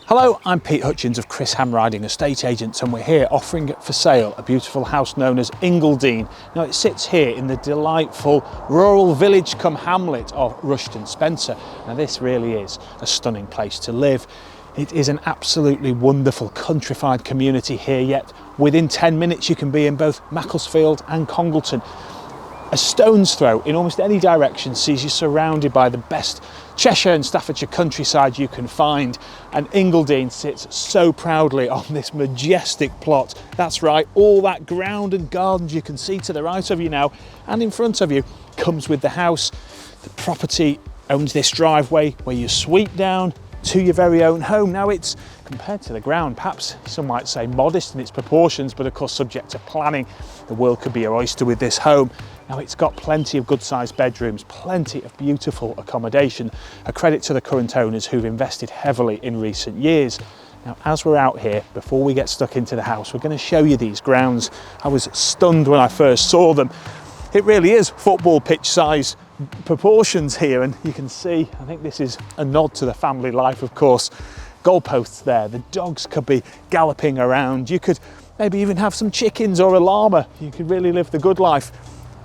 Hello, I'm Pete Hutchins of Chris Ham Riding Estate Agents, and we're here offering for sale a beautiful house known as Ingledene. Now it sits here in the delightful rural village come hamlet of Rushton, Spencer. Now this really is a stunning place to live. It is an absolutely wonderful countrified community here, yet within 10 minutes you can be in both Macclesfield and Congleton. A stone's throw in almost any direction sees you surrounded by the best Cheshire and Staffordshire countryside you can find, and Ingledene sits so proudly on this majestic plot. That's right, all that ground and gardens you can see to the right of you now and in front of you comes with the house. The property owns this driveway where you sweep down to your very own home. Now it's, compared to the ground, perhaps some might say modest in its proportions, but of course subject to planning. The world could be your oyster with this home. Now it's got plenty of good sized bedrooms, plenty of beautiful accommodation, a credit to the current owners who've invested heavily in recent years. Now as we're out here, before we get stuck into the house, we're going to show you these grounds. I was stunned when I first saw them. It really is football pitch size proportions here, and you can see, I think this is a nod to the family life, of course. Goalposts there, the dogs could be galloping around, you could maybe even have some chickens or a llama. You could really live the good life.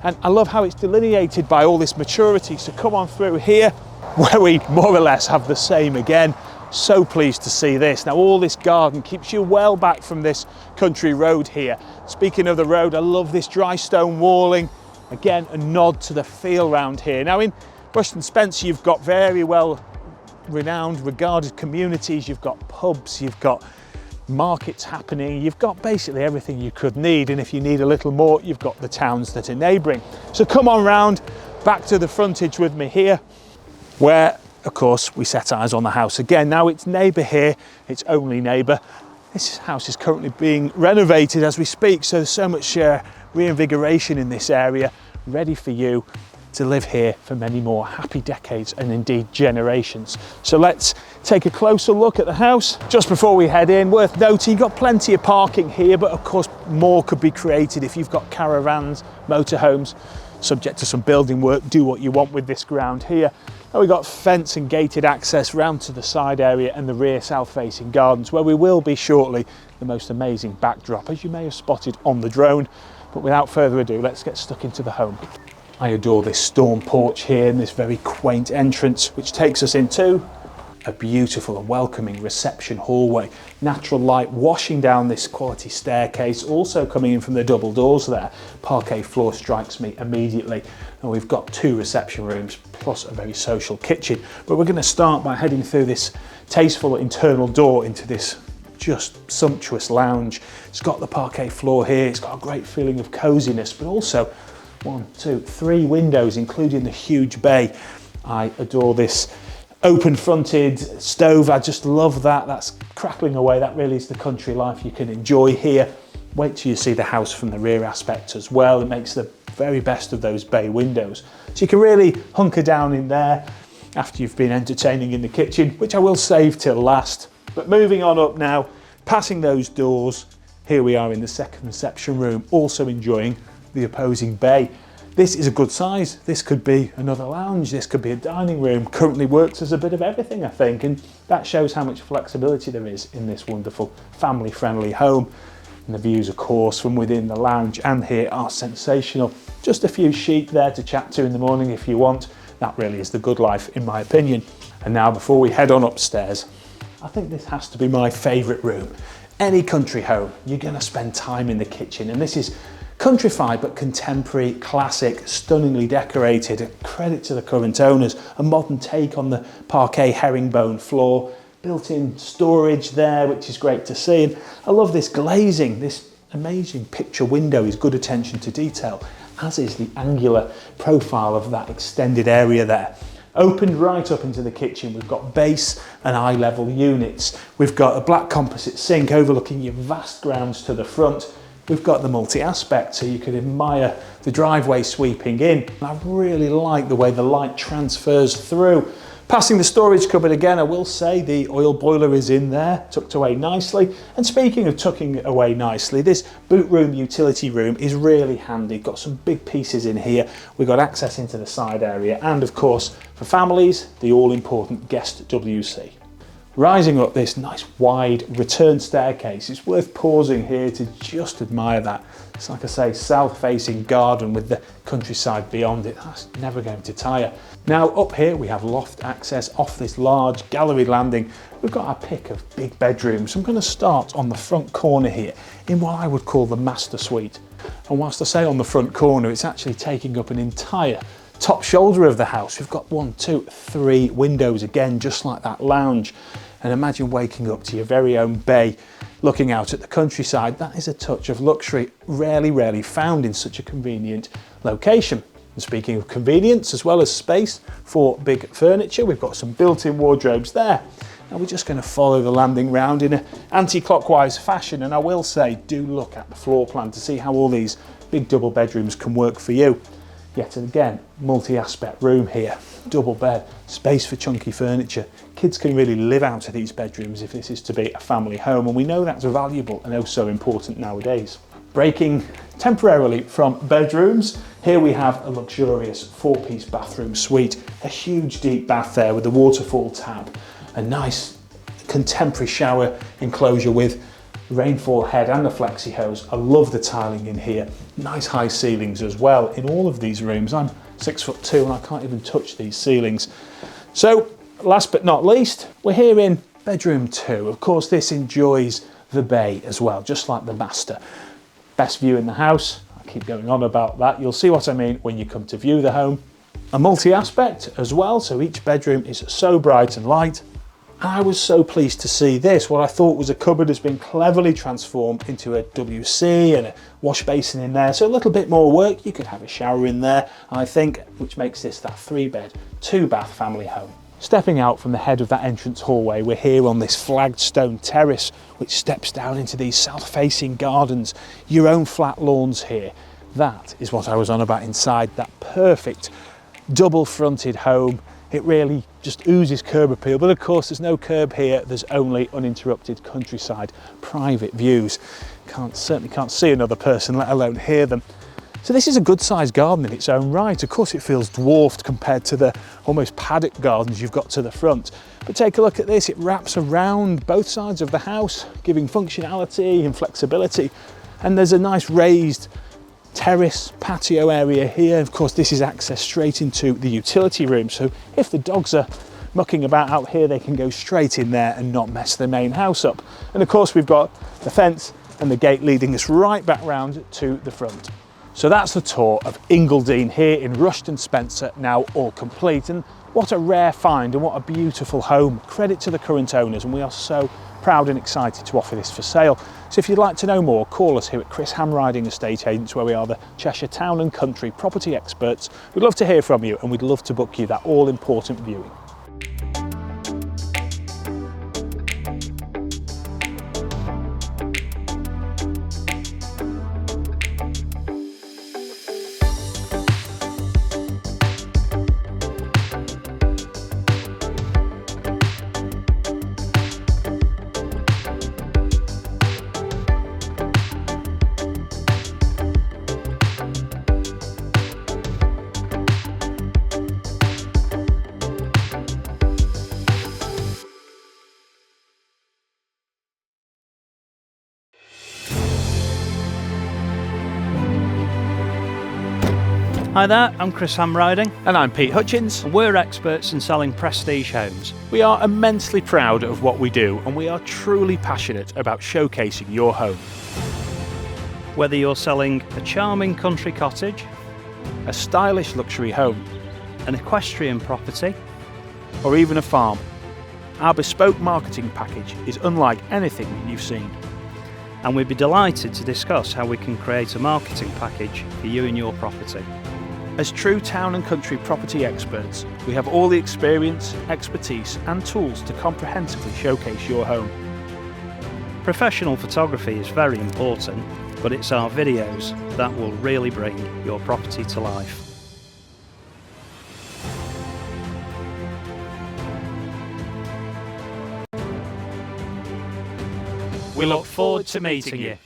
And I love how it's delineated by all this maturity. So come on through here where we more or less have the same again. So pleased to see this. Now all this garden keeps you well back from this country road here. Speaking of the road, I love this dry stone walling. Again, a nod to the feel round here. Now in Rushton Spencer, you've got very well renowned, regarded communities. You've got pubs, you've got markets happening, you've got basically everything you could need, and if you need a little more, you've got the towns that are neighbouring. So come on round back to the frontage with me here, where of course we set eyes on the house again. Now it's neighbour here, it's only neighbour. This house is currently being renovated as we speak, so there's so much reinvigoration in this area, ready for you to live here for many more happy decades and indeed generations. So let's take a closer look at the house. Just before we head in, worth noting, you've got plenty of parking here, but of course more could be created if you've got caravans, motorhomes, subject to some building work. Do what you want with this ground here. And we've got fence and gated access round to the side area and the rear south facing gardens, where we will be shortly. The most amazing backdrop, as you may have spotted on the drone. But without further ado, let's get stuck into the home. I adore this storm porch here and this very quaint entrance, which takes us into a beautiful and welcoming reception hallway. Natural light washing down this quality staircase, also coming in from the double doors there. Parquet floor strikes me immediately. And we've got 2 reception rooms plus a very social kitchen. But we're going to start by heading through this tasteful internal door into this just sumptuous lounge. It's got the parquet floor here, it's got a great feeling of coziness, but also 1, 2, 3 windows, including the huge bay. I adore this open fronted stove. I just love that. That's crackling away. That really is the country life you can enjoy here. Wait till you see the house from the rear aspect as well. It makes the very best of those bay windows. So you can really hunker down in there after you've been entertaining in the kitchen, which I will save till last. But moving on up now, passing those doors, here we are in the second reception room, also enjoying the opposing bay. This is a good size. This could be another lounge, this could be a dining room. Currently works as a bit of everything, I think, and that shows how much flexibility there is in this wonderful family-friendly home. And the views, of course, from within the lounge and here are sensational. Just a few sheep there to chat to in the morning if you want. That really is the good life, in my opinion. And now, before we head on upstairs, I think this has to be my favourite room. Any country home, you're going to spend time in the kitchen, and this is countrified but contemporary, classic, stunningly decorated. A credit to the current owners, a modern take on the parquet herringbone floor, built-in storage there, which is great to see. And I love this glazing, this amazing picture window is good attention to detail, as is the angular profile of that extended area there. Opened right up into the kitchen, we've got base and eye level units. We've got a black composite sink overlooking your vast grounds to the front. We've got the multi-aspect, so you can admire the driveway sweeping in. I really like the way the light transfers through. Passing the storage cupboard again, I will say the oil boiler is in there, tucked away nicely. And speaking of tucking away nicely, this boot room utility room is really handy. Got some big pieces in here. We've got access into the side area and, of course, for families, the all-important guest WC. Rising up this nice wide return staircase, it's worth pausing here to just admire that. It's like I say, south-facing garden with the countryside beyond it. That's never going to tire. Now up here we have loft access off this large gallery landing. We've got our pick of big bedrooms. I'm going to start on the front corner here in what I would call the master suite. And whilst I say on the front corner, it's actually taking up an entire top shoulder of the house. We've got 1, 2, 3 windows again, just like that lounge. And imagine waking up to your very own bay, looking out at the countryside. That is a touch of luxury, rarely found in such a convenient location. And speaking of convenience, as well as space for big furniture, we've got some built-in wardrobes there. Now we're just going to follow the landing round in an anti-clockwise fashion, and I will say, do look at the floor plan to see how all these big double bedrooms can work for you. Yet again, multi-aspect room here, double bed, space for chunky furniture. Kids can really live out of these bedrooms if this is to be a family home, and we know that's valuable and also important nowadays. Breaking temporarily from bedrooms, here we have a luxurious 4-piece bathroom suite, a huge deep bath there with a waterfall tab, a nice contemporary shower enclosure with rainfall head and a flexi hose. I love the tiling in here. Nice high ceilings as well in all of these rooms. I'm 6'2" and I can't even touch these ceilings. So last but not least, we're here in bedroom 2. Of course, this enjoys the bay as well, just like the master. Best view in the house. I keep going on about that. You'll see what I mean when you come to view the home. A multi-aspect as well, so each bedroom is so bright and light. I was so pleased to see this. What I thought was a cupboard has been cleverly transformed into a WC and a wash basin in there. So a little bit more work. You could have a shower in there, I think, which makes this that 3-bed, 2-bath family home. Stepping out from the head of that entrance hallway, we're here on this flagged stone terrace, which steps down into these south-facing gardens, your own flat lawns here. That is what I was on about inside, that perfect double-fronted home. It really just oozes curb appeal, but of course there's no curb here, there's only uninterrupted countryside, private views. Certainly can't see another person, let alone hear them. So this is a good sized garden in its own right. Of course it feels dwarfed compared to the almost paddock gardens you've got to the front. But take a look at this, it wraps around both sides of the house, giving functionality and flexibility. And there's a nice raised terrace patio area here. Of course, this is access straight into the utility room, so if the dogs are mucking about out here, they can go straight in there and not mess the main house up. And of course, we've got the fence and the gate leading us right back round to the front. So that's the tour of Ingledene here in Rushton, Spencer, now all complete. And what a rare find and what a beautiful home. Credit to the current owners, and we are so proud and excited to offer this for sale. So if you'd like to know more, call us here at Chris Hamriding Estate Agents, where we are the Cheshire Town and Country property experts. We'd love to hear from you, and we'd love to book you that all-important viewing. Hi there, I'm Chris Hamriding. And I'm Pete Hutchins. And we're experts in selling prestige homes. We are immensely proud of what we do, and we are truly passionate about showcasing your home. Whether you're selling a charming country cottage, A stylish luxury home, an equestrian property, or even a farm, our bespoke marketing package is unlike anything you've seen. and we'd be delighted to discuss how we can create a marketing package for you and your property. As true town and country property experts, we have all the experience, expertise and tools to comprehensively showcase your home. Professional photography is very important, but it's our videos that will really bring your property to life. We look forward to meeting you.